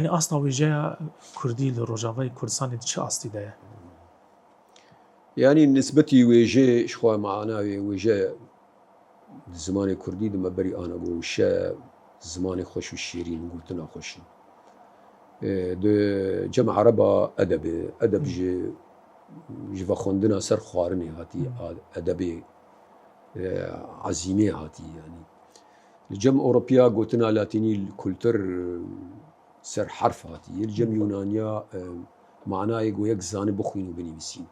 يعني أصلا وجاء كردي للرجاوي كردستان شو أصلي ده يعني نسبتي ويجي شخوا معنا ويجي زماني كردي دم بري أنا جو وشا زماني خوش والشيرين قلتنا خوشين دو جمع عربة أدب جي فخوندنا سر خوارني هاتي أدبي عزيمي هاتي يعني الجم أوروبيا قلتنا لاتيني الكولتر سر حرف هاتي الجم يونانيا معناه يقو يكزاني بخوين وبنيسين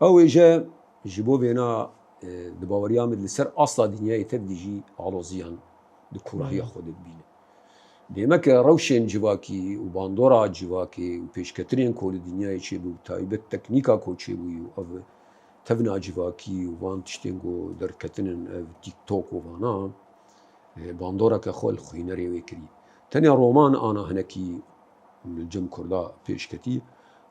أو إجا جبو بينا دباوريا من لسر أصلا دنيا يتبديجي علوزيان دكوراهي خود بينه ديمك روشن جواكي وباندورا جواكي وبيشكترين كل الدنيا يشيبو تايبت تكنيكا كل شيبو أو تفنا جواكي وان تشتنجو دركتنن تيك توك وفانا باندورا كخول خوينري ويكري تاني رومان أنا هناكي من الجم كردا بيشكتي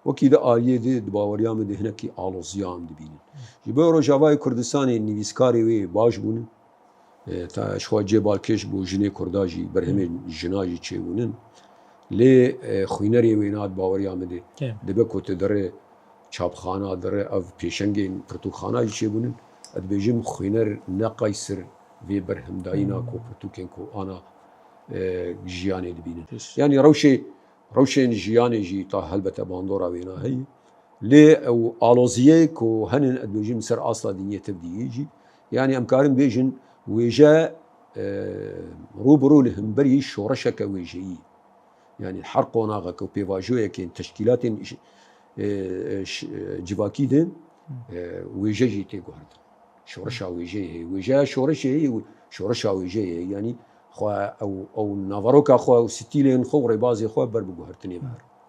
وكذا آيه دي دباوريا من دي هناكي علوزيان دبينن جبو رجاوي كردستاني نيفيسكاري وي باش بونن تا شوا جبال کش بو جنی کرداجی برهمی جناجی چه بونن لی خوینری وینات باوری آمده دبی کوت دره چاپخانه دره اف پیشنگین پرتوخانه چه بونن ادبیجم خوینر نقایسر وی برهم داینا کو پرتوکن کو آنا جیانی دبینن یعنی روشن جیانی جی تا هلبت باندورا وینا هی لی او آلوزیه کو هنن ادبیجم سر اصلا دنیا تبدیجی يعني أمكارم بيجن ويجا روبرو لهم بري شورشك ويجي يعني الحرقونا غاكو بيفاجويا كين تشكيلات جواكي دين ويجا جيتي قهرد شورشا ويجي ويجا شورشي شورشا ويجي يعني خوا أو نافاروكا خوا وستيلين خو ريبازي خوا بربو قهرتني بار